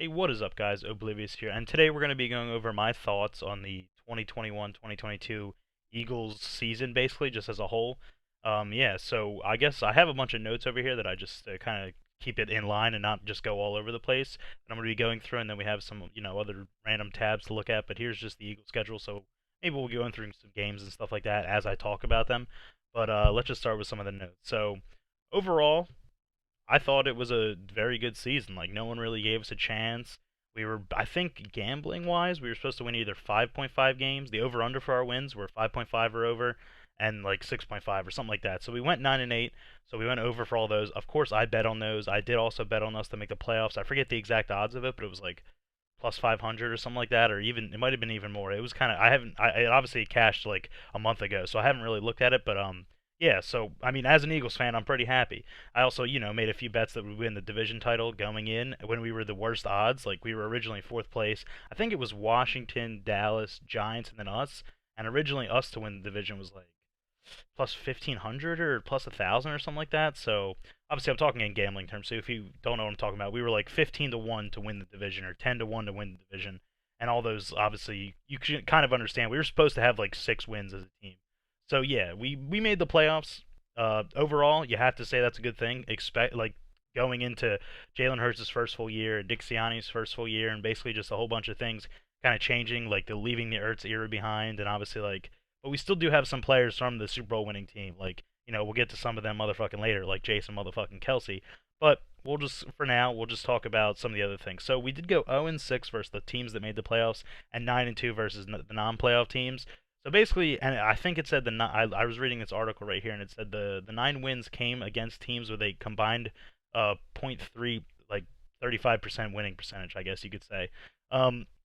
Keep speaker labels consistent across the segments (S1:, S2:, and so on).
S1: Hey, what is up, guys? Oblivious here, and today we're going to be going over my thoughts on the 2021-2022 Eagles season, basically, just as a whole. Yeah, so I guess I have a bunch of notes over here that I just kind of keep it in line and not just go all over the place. And I'm going to be going through, and then we have some, other random tabs to look at, but here's just the Eagles schedule, so maybe we'll go through some games and stuff like that as I talk about them. But let's just start with some of the notes. So, overall, I thought it was a very good season. Like, no one really gave us a chance. We were, I think, gambling wise, we were supposed to win either 5.5 games. The over under for our wins were 5.5 or over, and like 6.5 or something like that. So we went 9-8. So we went over for all those. Of course, I bet on those. I did also bet on us to make the playoffs. I forget the exact odds of it, but it was like plus 500 or something like that, or even it might have been even more. It was kind of I haven't I it obviously cashed like a month ago, so I haven't really looked at it, but yeah. So I mean, as an Eagles fan, I'm pretty happy. I also made a few bets that we win the division title going in when we were the worst odds. Like we were originally fourth place. I think it was Washington, Dallas, Giants, and then us. And originally us to win the division was like plus 1,500 or plus 1,000 or something like that. So obviously I'm talking in gambling terms. So if you don't know what I'm talking about, we were like 15-1 to win the division or 10-1 to win the division, and all those obviously you can kind of understand. We were supposed to have like 6 wins as a team. So yeah, we made the playoffs. Overall, you have to say that's a good thing. Expect like going into Jalen Hurts' first full year, Dick Sirianni's first full year, and basically just a whole bunch of things kind of changing, like the leaving the Ertz era behind, and obviously like but we still do have some players from the Super Bowl winning team. Like, we'll get to some of them motherfucking later, like Jason motherfucking Kelsey. But we'll just, for now, we'll just talk about some of the other things. So we did go 0-6 versus the teams that made the playoffs, and 9-2 versus the non-playoff teams. So basically, and I think it said I was reading this article right here, and it said the 9 wins came against teams with a combined point 0.3, like 35% winning percentage, I guess you could say.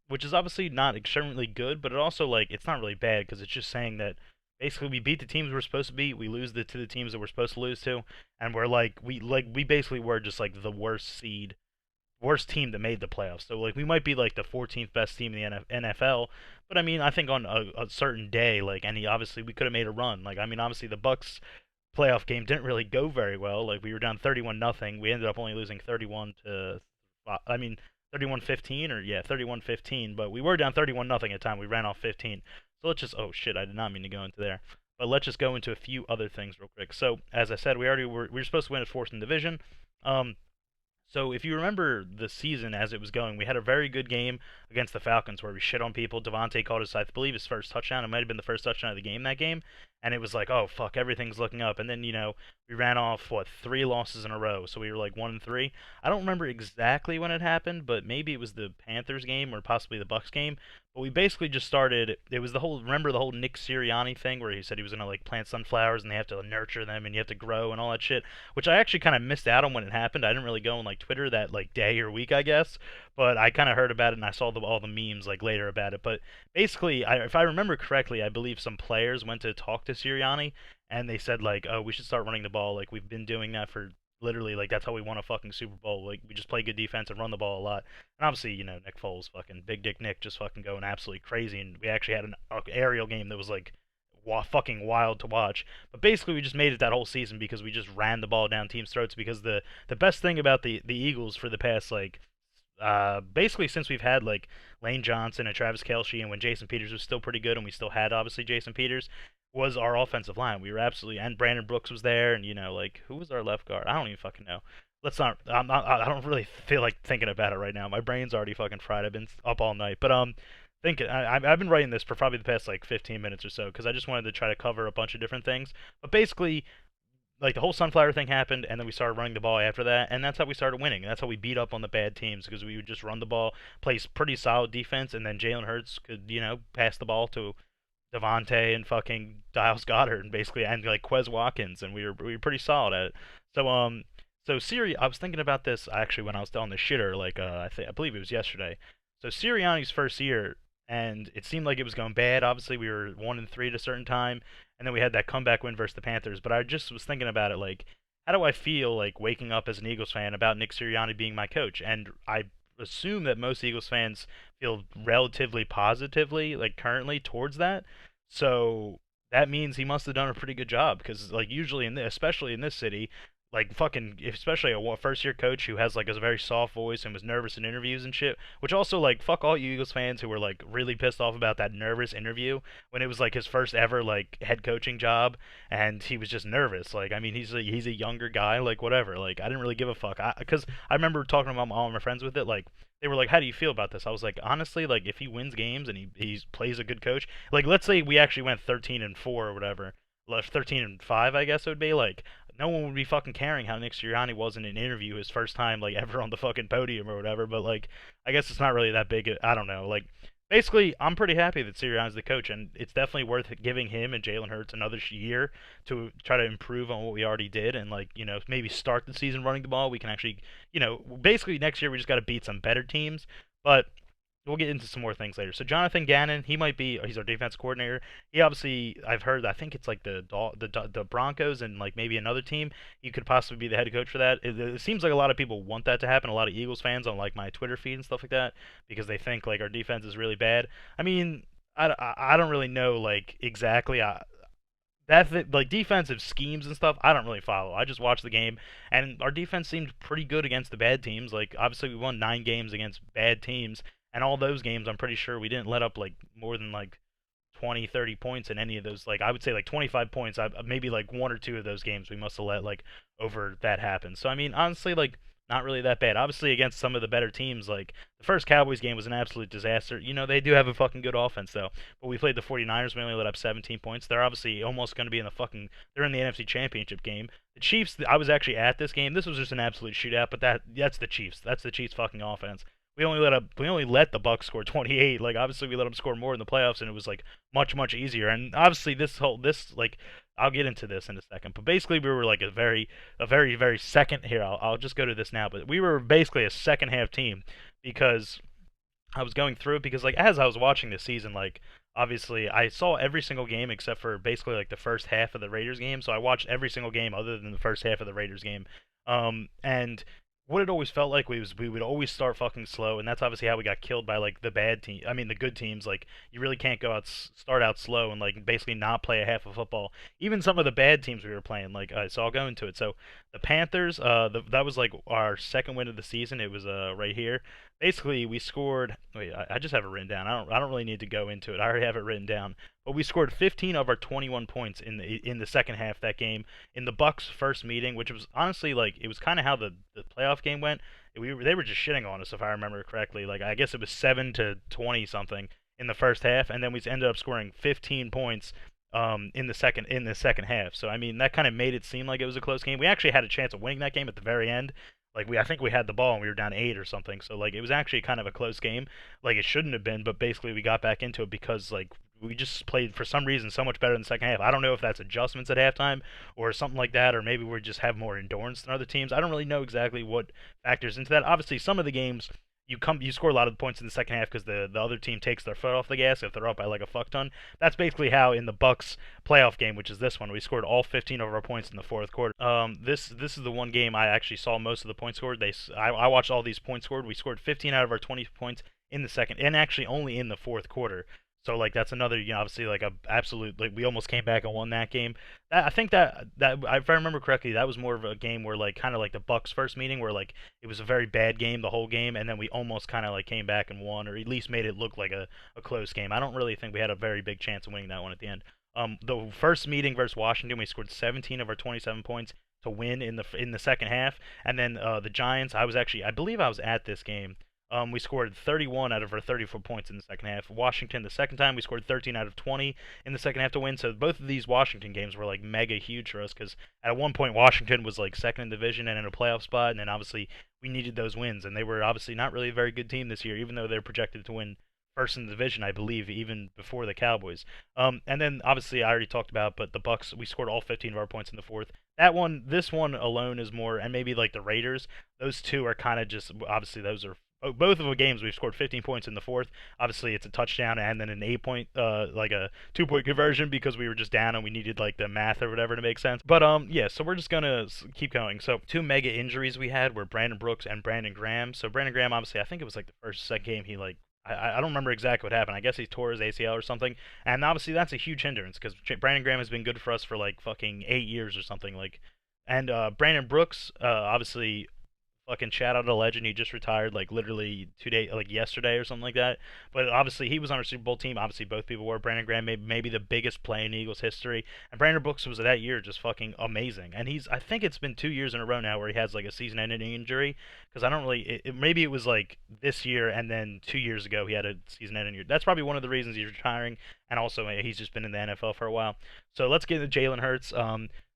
S1: Which is obviously not extremely good, but it also like it's not really bad because it's just saying that basically we beat the teams we're supposed to beat, we lose to the teams that we're supposed to lose to, and we're we basically were just like the worst seed, worst team that made the playoffs. So like we might be like the 14th best team in the NFL, but I mean I think on a certain day like obviously we could have made a run. Like I mean obviously the Bucks playoff game didn't really go very well. Like we were down 31-0. We ended up only losing 31 to I mean 31-15 or yeah 31-15, but we were down 31-0 at the time. We ran off 15. So let's just oh shit, I did not mean to go into there. But let's just go into a few other things real quick. So as I said, we were supposed to win a fourth in division. Um so if you remember the season as it was going, we had a very good game against the Falcons where we shit on people. Davonte caught I believe, his first touchdown. It might have been the first touchdown of the game that game. And it was like, oh fuck, everything's looking up. And then we ran off 3 losses in a row, so we were like 1-3. I don't remember exactly when it happened, but maybe it was the Panthers game or possibly the Bucks game. But we basically just started. It was the whole remember the whole Nick Sirianni thing where he said he was gonna like plant sunflowers and they have to nurture them and you have to grow and all that shit, which I actually kind of missed out on when it happened. I didn't really go on like Twitter that like day or week, I guess, but I kind of heard about it and I saw all the memes like later about it. But basically, if I remember correctly, I believe some players went to talk to Sirianni and they said like, oh, we should start running the ball. Like we've been doing that for literally like that's how we won a fucking Super Bowl. Like we just play good defense and run the ball a lot. And obviously, Nick Foles, fucking Big Dick Nick, just fucking going absolutely crazy. And we actually had an aerial game that was like fucking wild to watch. But basically, we just made it that whole season because we just ran the ball down teams' throats. Because the best thing about the Eagles for the past like basically since we've had like Lane Johnson and Travis Kelce, and when Jason Peters was still pretty good, and we still had obviously Jason Peters, was our offensive line. We were absolutely, and Brandon Brooks was there, and like who was our left guard? I don't even fucking know. Let's not. I don't really feel like thinking about it right now. My brain's already fucking fried. I've been up all night, but thinking. I've been writing this for probably the past like 15 minutes or so because I just wanted to try to cover a bunch of different things. But basically, like the whole sunflower thing happened, and then we started running the ball after that, and that's how we started winning. That's how we beat up on the bad teams because we would just run the ball, play pretty solid defense, and then Jalen Hurts could pass the ball to Davonte and fucking Giles Goddard and basically and like Quez Watkins, and we were pretty solid at it. So I was thinking about this actually when I was on the shitter like I believe it was yesterday. So Sirianni's first year, and it seemed like it was going bad. Obviously, we were 1-3 at a certain time, and then we had that comeback win versus the Panthers. But I just was thinking about it, like, how do I feel like waking up as an Eagles fan about Nick Sirianni being my coach? And I assume that most Eagles fans feel relatively positively, like currently, towards that. So that means he must have done a pretty good job, because like usually especially in this city, like fucking, especially a first year coach who has like a very soft voice and was nervous in interviews and shit. Which also like fuck all you Eagles fans who were like really pissed off about that nervous interview when it was like his first ever like head coaching job and he was just nervous. Like I mean he's a younger guy, like whatever. Like I didn't really give a fuck. Because I remember talking to all my friends with it. Like they were like, "How do you feel about this?" I was like, honestly, like if he wins games and he plays a good coach, like let's say we actually went 13-4 or whatever, left 13-5, I guess it would be like no one would be fucking caring how Nick Sirianni was in an interview his first time like ever on the fucking podium or whatever. But like, I guess it's not really that big. I don't know. Like, basically, I'm pretty happy that Sirianni's the coach, and it's definitely worth giving him and Jalen Hurts another year to try to improve on what we already did, and like maybe start the season running the ball. We can actually basically next year we just got to beat some better teams, but we'll get into some more things later. So Jonathan Gannon, he's our defense coordinator. He obviously, I've heard, I think it's like the Broncos and like maybe another team. He could possibly be the head coach for that. It seems like a lot of people want that to happen. A lot of Eagles fans on like my Twitter feed and stuff like that because they think like our defense is really bad. I mean, I don't really know like exactly. Like defensive schemes and stuff, I don't really follow. I just watch the game, and our defense seemed pretty good against the bad teams. Like obviously we won 9 games against bad teams, and all those games I'm pretty sure we didn't let up like more than like 20, 30 points in any of those. Like I would say like 25 points. Maybe like one or two of those games we must have let like over that happen. So I mean honestly like not really that bad. Obviously against some of the better teams like the first Cowboys game was an absolute disaster. They do have a fucking good offense though. But we played the 49ers, we only let up 17 points. They're obviously almost going to be in they're in the NFC Championship game. The Chiefs, I was actually at this game. This was just an absolute shootout, but that's the Chiefs. That's the Chiefs fucking offense. We only let the Bucks score 28. Like obviously we let them score more in the playoffs, and it was like much much easier. And obviously this like I'll get into this in a second, but basically we were like a very second here. I'll just go to this now, but we were basically a second half team because I was going through it because like as I was watching this season, like obviously I saw every single game except for basically like the first half of the Raiders game. So I watched every single game other than the first half of the Raiders game. And what it always felt like we would always start fucking slow, and that's obviously how we got killed by like the bad team. I mean the good teams. Like you really can't start out slow and like basically not play a half of football. Even some of the bad teams we were playing. Like so I'll go into it. So the Panthers, that was like our second win of the season. It was right here. Basically we scored. Wait, I just have it written down. I don't really need to go into it. I already have it written down. But we scored 15 of our 21 points in the second half of that game in the Bucks' first meeting, which was honestly like it was kind of how the playoff game went. They were just shitting on us if I remember correctly. Like I guess it was 7-20 something in the first half, and then we ended up scoring 15 points in the second half. So I mean that kind of made it seem like it was a close game. We actually had a chance of winning that game at the very end. Like I think we had the ball and we were down 8 or something. So like it was actually kind of a close game. Like it shouldn't have been, but basically we got back into it because like we just played for some reason so much better in the second half. I don't know if that's adjustments at halftime or something like that, or maybe we just have more endurance than other teams. I don't really know exactly what factors into that. Obviously, some of the games you score a lot of the points in the second half because the other team takes their foot off the gas if they're up by like a fuck ton. That's basically how in the Bucks playoff game, which is this one, we scored all 15 of our points in the fourth quarter. This is the one game I actually saw most of the points scored. I watched all these points scored. We scored 15 out of our 20 points in the second, and actually only in the fourth quarter. So like that's another, obviously like a absolute like we almost came back and won that game. I think that if I remember correctly, that was more of a game where like kind of like the Bucks first meeting where like it was a very bad game the whole game, and then we almost kind of like came back and won, or at least made it look like a close game. I don't really think we had a very big chance of winning that one at the end. The first meeting versus Washington, we scored 17 of our 27 points to win in the second half, and then the Giants, I believe I was at this game. We scored 31 out of our 34 points in the second half. Washington, the second time, we scored 13 out of 20 in the second half to win. So both of these Washington games were like mega huge for us because at one point Washington was like second in division and in a playoff spot, and then obviously we needed those wins. And they were obviously not really a very good team this year, even though they're projected to win first in the division, I believe, even before the Cowboys. And then obviously I already talked about, but the Bucks, we scored all 15 of our points in the fourth. This one alone is more, and maybe like the Raiders, those two are kind of just obviously those are both of the games we've scored 15 points in the fourth. Obviously, it's a touchdown and then an 8-point, like a 2-point conversion because we were just down and we needed like the math or whatever to make sense. But yeah, so we're just gonna keep going. So two mega injuries we had were Brandon Brooks and Brandon Graham. So Brandon Graham, obviously, I think it was like the second game he like. I don't remember exactly what happened. I guess he tore his ACL or something, and obviously that's a huge hindrance because Brandon Graham has been good for us for like fucking 8 years or something. Like And Brandon Brooks, obviously fucking shout out to legend. He just retired like literally 2 days, like yesterday or something like that. But obviously he was on a Super Bowl team. Obviously both people were. Brandon Graham maybe the biggest play in Eagles history, and Brandon Brooks was that year just fucking amazing. And I think it's been 2 years in a row now where he has like a season-ending injury because I don't really maybe it was like this year and then 2 years ago he had a season-ending injury. That's probably one of the reasons he's retiring, and also he's just been in the NFL for a while. So let's get into Jalen Hurts.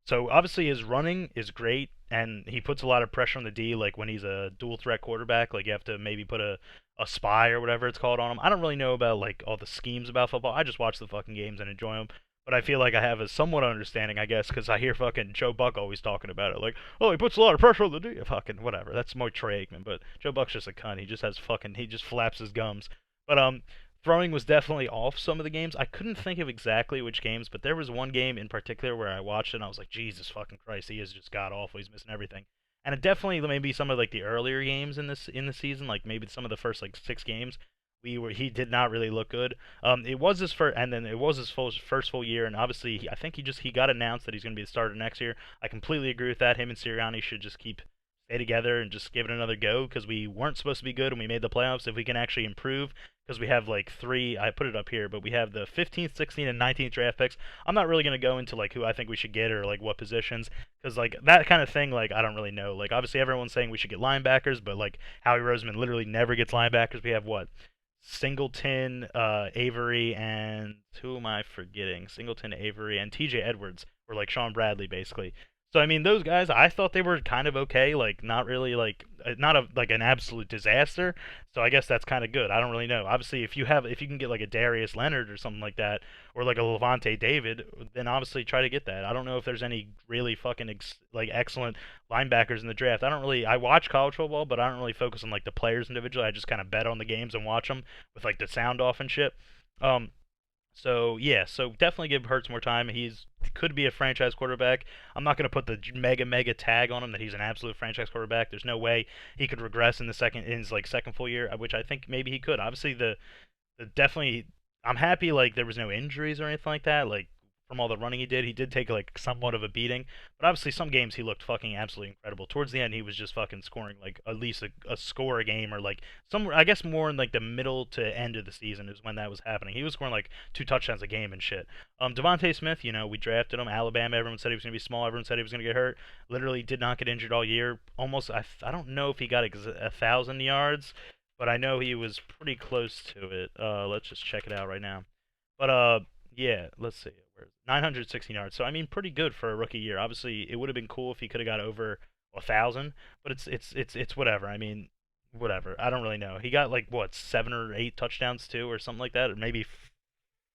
S1: So obviously his running is great, and he puts a lot of pressure on the D. Like when he's a dual threat quarterback, like you have to maybe put a spy or whatever it's called on him. I don't really know about like all the schemes about football. I just watch the fucking games and enjoy them. But I feel like I have a somewhat understanding, I guess, because I hear fucking Joe Buck always talking about it. Like, oh, he puts a lot of pressure on the D. Fucking whatever. That's more Troy Aikman. But Joe Buck's just a cunt. He just flaps his gums. But throwing was definitely off some of the games. I couldn't think of exactly which games, but there was one game in particular where I watched it and I was like, Jesus fucking Christ, he is just god awful. He's missing everything. And it definitely maybe some of like the earlier games in the season, like maybe some of the first like 6 games, he did not really look good. It was his first, and then it was his first full year, and obviously I think he got announced that he's going to be the starter next year. I completely agree with that. Him and Sirianni should just stay together and just give it another go because we weren't supposed to be good and we made the playoffs. If we can actually improve, because we have like three, I put it up here, but we have the 15th, 16th, and 19th draft picks. I'm not really going to go into like who I think we should get or like what positions because like that kind of thing, like I don't really know. Like obviously everyone's saying we should get linebackers, but like Howie Roseman literally never gets linebackers. We have what? Singleton, Avery, and who am I forgetting? Singleton, Avery, and T.J. Edwards, or like Sean Bradley, basically. So I mean, those guys, I thought they were kind of okay, like not really like not like an absolute disaster. So I guess that's kind of good. I don't really know. Obviously, if you can get like a Darius Leonard or something like that, or like a Levante David, then obviously try to get that. I don't know if there's any really fucking like excellent linebackers in the draft. I watch college football, but I don't really focus on like the players individually. I just kind of bet on the games and watch them with like the sound off and shit. Um, so yeah, so definitely give Hurts more time. Could be a franchise quarterback. I'm not going to put the mega tag on him that he's an absolute franchise quarterback. There's no way he could regress in his like second full year, which I think maybe he could. Obviously the definitely I'm happy like there was no injuries or anything like that. Like from all the running he did take like somewhat of a beating, but obviously some games he looked fucking absolutely incredible. Towards the end he was just fucking scoring like at least a score a game or like somewhere I guess more in like the middle to end of the season is when that was happening. He was scoring like 2 touchdowns a game and shit. Davonte Smith, we drafted him. Alabama, everyone said he was gonna be small. Everyone said he was gonna get hurt. Literally did not get injured all year. Almost I don't know if he got 1,000 yards, but I know he was pretty close to it. Let's just check it out right now. But yeah, let's see. 916 yards. So I mean, pretty good for a rookie year. Obviously, it would have been cool if he could have got over 1,000, but it's whatever. I mean, whatever. I don't really know. He got like what 7 or 8 touchdowns too, or something like that, or maybe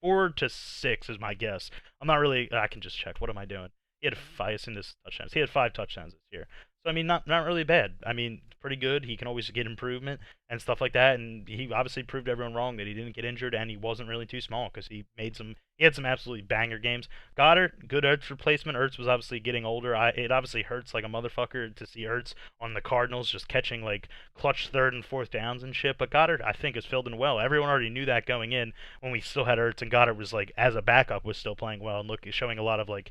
S1: 4 to 6 is my guess. I'm not really. I can just check. What am I doing? He had I assume this touchdowns. He had 5 touchdowns this year. So I mean, not really bad. I mean, pretty good. He can always get improvement and stuff like that. And he obviously proved everyone wrong that he didn't get injured and he wasn't really too small because he had some absolutely banger games. Goddard, good Ertz replacement. Ertz was obviously getting older. It obviously hurts like a motherfucker to see Ertz on the Cardinals just catching like clutch third and fourth downs and shit. But Goddard, I think, is filled in well. Everyone already knew that going in when we still had Ertz, and Goddard was like as a backup was still playing well and showing a lot of like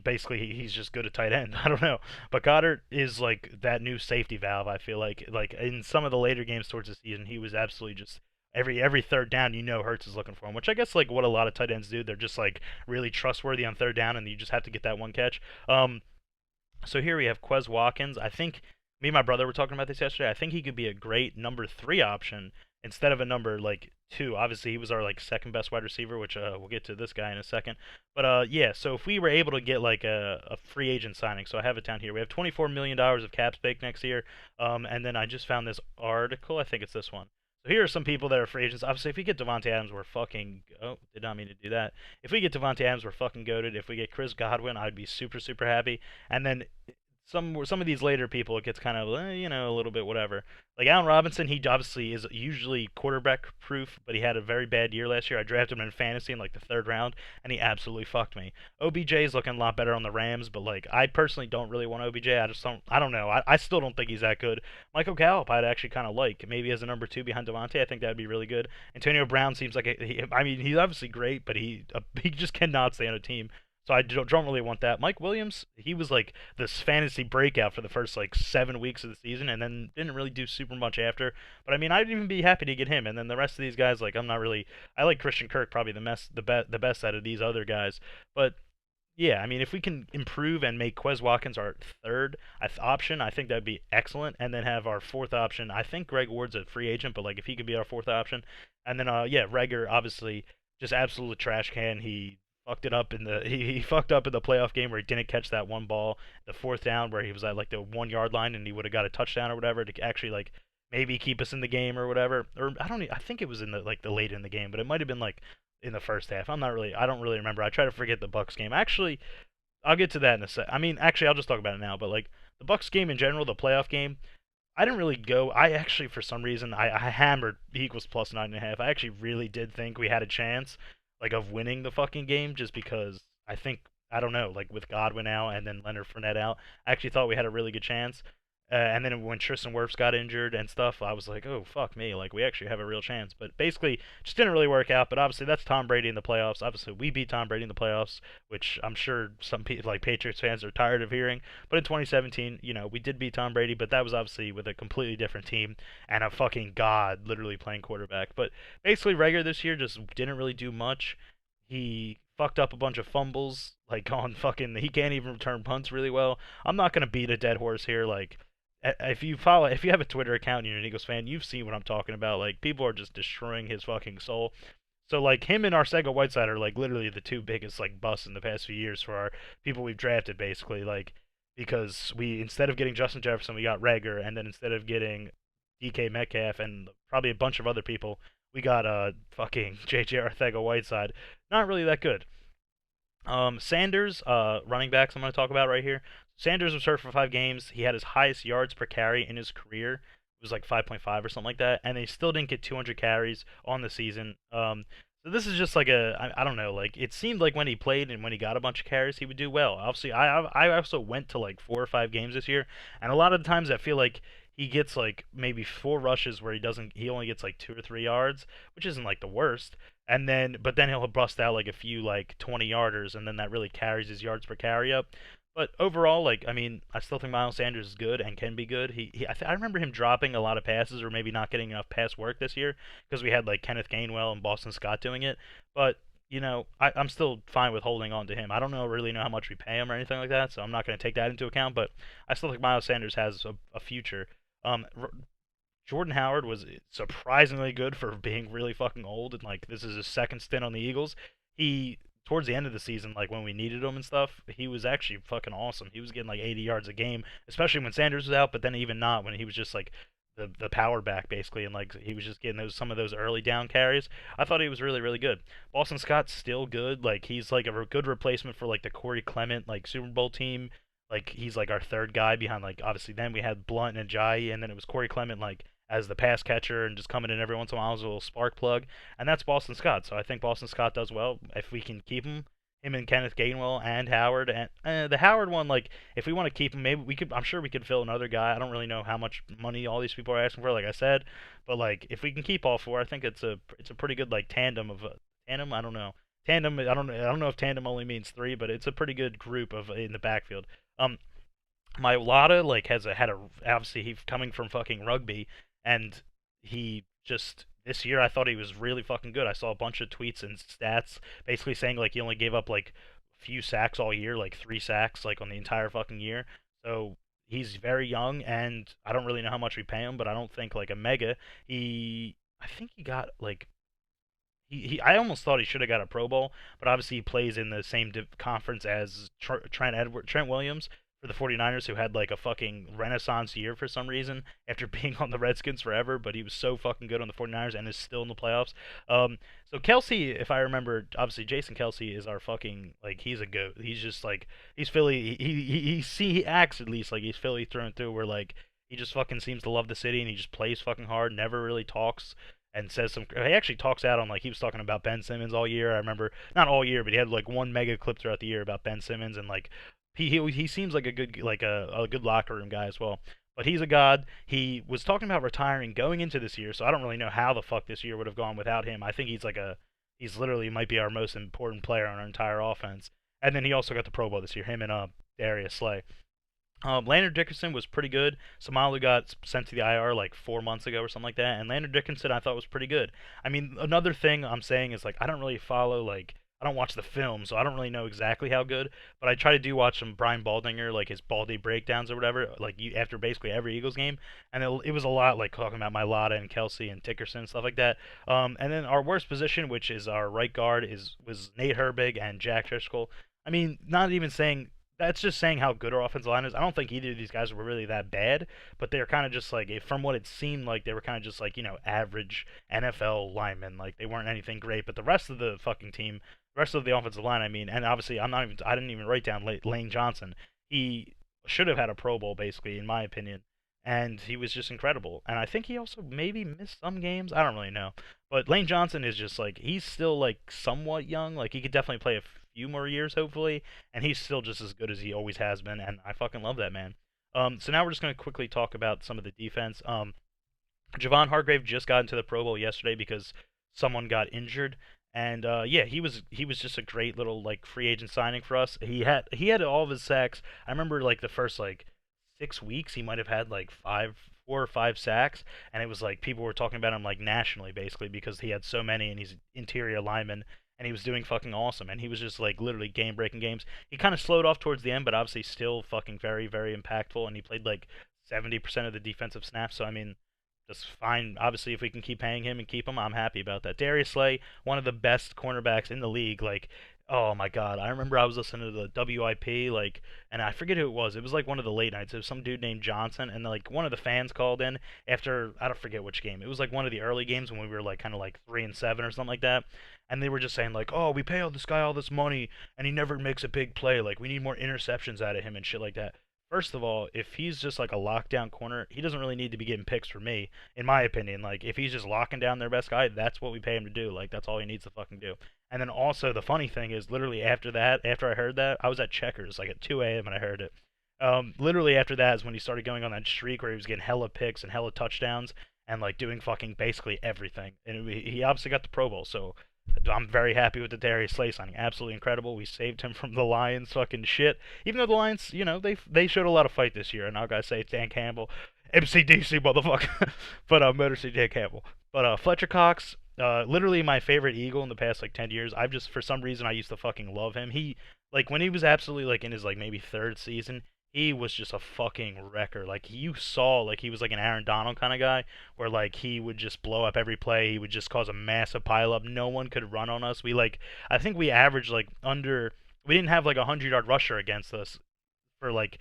S1: basically he's just good at tight end. I don't know, but Goddard is like that new safety valve. I feel like in some of the later games towards the season, he was absolutely just every third down. Hurts is looking for him, which I guess like what a lot of tight ends do. They're just like really trustworthy on third down, and you just have to get that one catch. So here we have Quez Watkins. I think me and my brother were talking about this yesterday. I think he could be a great number 3 option instead of a number like 2. Obviously, he was our like second best wide receiver, which we'll get to this guy in a second. But yeah, so if we were able to get like a free agent signing, so I have it down here. We have $24 million of cap space next year. And then I just found this article. I think it's this one. So here are some people that are free agents. Obviously, if we get Davonte Adams, we're fucking. Oh, did not mean to do that. If we get Davonte Adams, we're fucking goated. If we get Chris Godwin, I'd be super super happy. And then some of these later people, it gets kind of a little bit whatever. Like Allen Robinson, he obviously is usually quarterback proof, but he had a very bad year last year. I drafted him in fantasy in like the 3rd round, and he absolutely fucked me. OBJ is looking a lot better on the Rams, but like I personally don't really want OBJ. I don't know. I still don't think he's that good. Michael Gallup, I'd actually kind of like maybe as a number 2 behind Devontae. I think that'd be really good. Antonio Brown seems like I mean he's obviously great, but he just cannot stay on a team. So I don't really want that. Mike Williams, he was like this fantasy breakout for the first like 7 weeks of the season, and then didn't really do super much after. But I mean, I'd even be happy to get him. And then the rest of these guys, like I'm not really. I like Christian Kirk probably the best out of these other guys. But yeah, I mean, if we can improve and make Quez Watkins our third option, I think that'd be excellent. And then have our fourth option. I think Greg Ward's a free agent, but like if he could be our fourth option, and then yeah, Rager obviously just absolute trash can. He fucked it up in the he fucked up in the playoff game where he didn't catch that one ball, the fourth down where he was at like the 1 yard line and he would have got a touchdown or whatever to actually like maybe keep us in the game or whatever. Or I think it was in the like the late in the game, but it might have been like in the first half. I don't really remember. I try to forget the Bucks game. Actually, I'll get to that in a sec. I mean, actually, I'll just talk about it now. But like the Bucks game in general, the playoff game, I didn't really go. I actually, for some reason, I hammered Eagles plus 9.5. I actually really did think we had a chance, like, of winning the fucking game, just because I think I don't know, like with Godwin out and then Leonard Fournette out, I actually thought we had a really good chance. And then when Tristan Wirfs got injured and stuff, I was like, oh fuck me, like we actually have a real chance. But basically, just didn't really work out. But obviously, that's Tom Brady in the playoffs. Obviously, we beat Tom Brady in the playoffs, which I'm sure some people, like Patriots fans, are tired of hearing. But in 2017, we did beat Tom Brady, but that was obviously with a completely different team and a fucking god literally playing quarterback. But basically, Rager this year just didn't really do much. He fucked up a bunch of fumbles, like on fucking. He can't even return punts really well. I'm not gonna beat a dead horse here, like if you have a Twitter account and you're an Eagles fan, you've seen what I'm talking about. Like people are just destroying his fucking soul. So like him and Arcega Whiteside are like literally the two biggest like busts in the past few years for our people we've drafted basically. Like because we instead of getting Justin Jefferson, we got Rager, and then instead of getting DK Metcalf and probably a bunch of other people, we got fucking JJ Arcega Whiteside. Not really that good. Sanders, running backs I'm going to talk about right here. Sanders was hurt for 5 games. He had his highest yards per carry in his career. It was like 5.5 or something like that, and they still didn't get 200 carries on the season. So this is just like I don't know, like it seemed like when he played and when he got a bunch of carries, he would do well. Obviously, I also went to like 4 or 5 games this year, and a lot of the times I feel like he gets like maybe 4 rushes where he only gets like 2 or 3 yards, which isn't like the worst. But then he'll bust out like a few like 20 yarders, and then that really carries his yards per carry up. But overall, like I mean, I still think Miles Sanders is good and can be good. I remember him dropping a lot of passes or maybe not getting enough pass work this year because we had like Kenneth Gainwell and Boston Scott doing it. But I'm still fine with holding on to him. I don't really know how much we pay him or anything like that, so I'm not going to take that into account. But I still think Miles Sanders has a future. Um, Jordan Howard was surprisingly good for being really fucking old, and like this is his second stint on the Eagles. He towards the end of the season, like when we needed him and stuff, he was actually fucking awesome. He was getting like 80 yards a game, especially when Sanders was out, but then even not when he was just like the power back basically, and like he was just getting some of those early down carries. I thought he was really really good. Boston Scott's still good. Like he's like a good replacement for like the Corey Clement like Super Bowl team. Like he's like our third guy behind like obviously then we had Blunt and Ajayi, and then it was Corey Clement like as the pass catcher and just coming in every once in a while as a little spark plug, and that's Boston Scott. So I think Boston Scott does well if we can keep him and Kenneth Gainwell and Howard. And the Howard one, like if we want to keep him, maybe we could. I'm sure we could fill another guy. I don't really know how much money all these people are asking for, like I said, but like if we can keep all four, I think it's a pretty good like tandem of tandem. I don't know tandem. I don't know if tandem only means three, but it's a pretty good group of in the backfield. Mailata like had a obviously he's coming from fucking rugby, and he just this year I thought he was really fucking good. I saw a bunch of tweets and stats basically saying like he only gave up like a few sacks all year, like 3 sacks like on the entire fucking year. So he's very young, and I don't really know how much we pay him, but I don't think like a mega. I think he got like I almost thought he should have got a Pro Bowl, but obviously he plays in the same conference as Trent Williams for the 49ers, who had like a fucking renaissance year for some reason after being on the Redskins forever, but he was so fucking good on the 49ers and is still in the playoffs. So Kelsey, if I remember, obviously Jason Kelsey is our fucking like he's a goat. He's just like he's Philly. He acts at least like he's Philly through and through. Where like he just fucking seems to love the city and he just plays fucking hard. Never really talks and says some. He actually talks out on like he was talking about Ben Simmons all year. I remember not all year, but he had like one mega clip throughout the year about Ben Simmons, and like he seems like a good like a good locker room guy as well. But he's a god. He was talking about retiring going into this year, so I don't really know how the fuck this year would have gone without him. I think he's literally might be our most important player on our entire offense. And then he also got the Pro Bowl this year, him and Darius Slay. Landon Dickerson was pretty good. Samalu got sent to the IR like 4 months ago or something like that, and Landon Dickerson I thought was pretty good. I mean, another thing I'm saying is like I don't really follow like I don't watch the film, so I don't really know exactly how good. But I try to do watch some Brian Baldinger, like his Baldy breakdowns or whatever, like after basically every Eagles game, and it was a lot like talking about Milata and Kelsey and Dickerson and stuff like that. And then our worst position, which is our right guard, was Nate Herbig and Jack Driscoll. I mean, not even saying that's just saying how good our offensive line is. I don't think either of these guys were really that bad, but they're kind of just like, from what it seemed like, they were kind of just like, average NFL linemen. Like, they weren't anything great, but the rest of the fucking team, the rest of the offensive line, I mean, and obviously, I didn't even write down Lane Johnson. He should have had a Pro Bowl, basically, in my opinion, and he was just incredible. And I think he also maybe missed some games. I don't really know. But Lane Johnson is just like, he's still like somewhat young. Like, he could definitely play a few more years, hopefully, and he's still just as good as he always has been, and I fucking love that man. So now we're just gonna quickly talk about some of the defense. Javon Hargrave just got into the Pro Bowl yesterday because someone got injured, and yeah, he was just a great little like free agent signing for us. He had all of his sacks. I remember like the first like 6 weeks he might have had like 4 or 5 sacks, and it was like people were talking about him like nationally basically because he had so many and he's interior lineman and he was doing fucking awesome and he was just like literally game breaking games. He kind of slowed off towards the end, but obviously still fucking very very impactful, and he played like 70% of the defensive snaps. So I mean, just fine. Obviously, if we can keep paying him and keep him, I'm happy about that. Darius Slay, one of the best cornerbacks in the league. Like, oh my god, I remember I was listening to the WIP, like, and I forget who it was. It was like one of the late nights. It was some dude named Johnson, and like one of the fans called in after I don't forget which game. It was like one of the early games when we were like kind of like 3-7 or something like that. And they were just saying like, oh, we pay all this guy all this money, and he never makes a big play. Like, we need more interceptions out of him and shit like that. First of all, if he's just like a lockdown corner, he doesn't really need to be getting picks for me, in my opinion. Like, if he's just locking down their best guy, that's what we pay him to do. Like, that's all he needs to fucking do. And then also, the funny thing is, literally after that, after I heard that, I was at Checkers, like at 2 a.m. and I heard it. Literally after that is when he started going on that streak where he was getting hella picks and hella touchdowns and like doing fucking basically everything. And he obviously got the Pro Bowl, so I'm very happy with the Darius Slay signing. Absolutely incredible. We saved him from the Lions fucking shit. Even though the Lions, they showed a lot of fight this year, and I gotta say it's Dan Campbell, MCDC motherfucker, but Motor City Dan Campbell. But Fletcher Cox, literally my favorite Eagle in the past like 10 years. I've just for some reason I used to fucking love him. He like when he was absolutely like in his like maybe third season, he was just a fucking wrecker. Like you saw, like he was like an Aaron Donald kind of guy, where like he would just blow up every play. He would just cause a massive pileup. No one could run on us. I think we averaged like under. We didn't have like a 100-yard rusher against us for like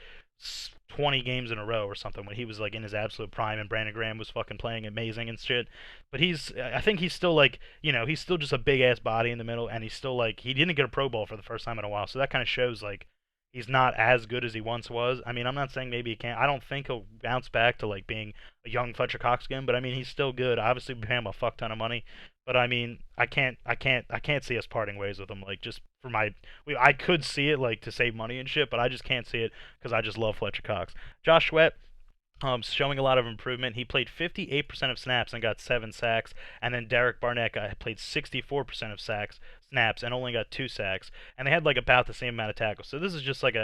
S1: 20 games in a row or something when he was like in his absolute prime and Brandon Graham was fucking playing amazing and shit. But I think he's still like, he's still just a big ass body in the middle, and he's still like, he didn't get a Pro Bowl for the first time in a while, so that kind of shows like he's not as good as he once was. I mean, I'm not saying maybe he can't. I don't think he'll bounce back to like being a young Fletcher Cox again, but I mean, he's still good. Obviously, we pay him a fuck ton of money, but I mean, I can't see us parting ways with him. Like, just for I could see it like to save money and shit, but I just can't see it because I just love Fletcher Cox. Josh Sweat, showing a lot of improvement. He played 58% of snaps and got 7 sacks, and then Derek Barnett played 64% of snaps and only got 2 sacks, and they had like about the same amount of tackles. So this is just like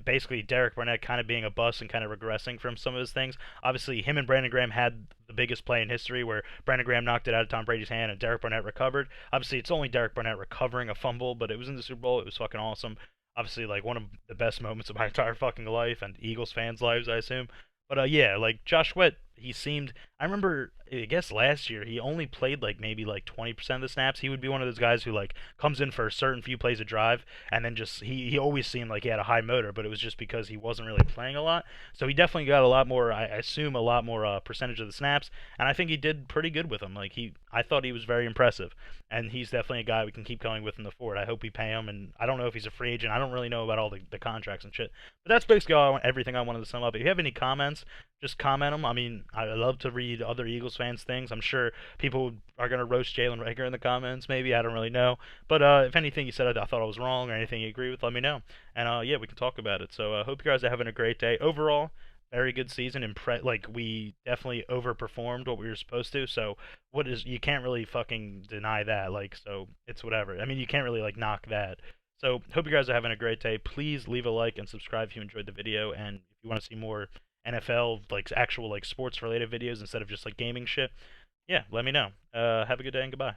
S1: basically Derek Barnett kind of being a bust and kind of regressing from some of his things. Obviously, him and Brandon Graham had the biggest play in history where Brandon Graham knocked it out of Tom Brady's hand and Derek Barnett recovered. Obviously, it's only Derek Barnett recovering a fumble, but it was in the Super Bowl. It was fucking awesome. Obviously, like one of the best moments of my entire fucking life and Eagles fans' lives, I assume. But yeah, like Josh Sweat, he seemed. I remember, I guess last year he only played like maybe like 20% of the snaps. He would be one of those guys who like comes in for a certain few plays a drive, and then just he always seemed like he had a high motor, but it was just because he wasn't really playing a lot. So he definitely got a lot more. I assume a lot more percentage of the snaps, and I think he did pretty good with them. Like I thought he was very impressive, and he's definitely a guy we can keep going with in the Ford. I hope we pay him, and I don't know if he's a free agent. I don't really know about all the contracts and shit. But that's basically everything I wanted to sum up. If you have any comments, just comment them. I mean, I love to read other Eagles fans' things. I'm sure people are going to roast Jalen Rager in the comments, maybe. I don't really know. But if anything you said I thought I was wrong or anything you agree with, let me know. And yeah, we can talk about it. So I hope you guys are having a great day. Overall, very good season. Like, we definitely overperformed what we were supposed to. So you can't really fucking deny that. Like, so it's whatever. I mean, you can't really, like, knock that. So hope you guys are having a great day. Please leave a like and subscribe if you enjoyed the video, and if you want to see more NFL, like actual like sports related videos instead of just like gaming shit, yeah, let me know. Have a good day and goodbye.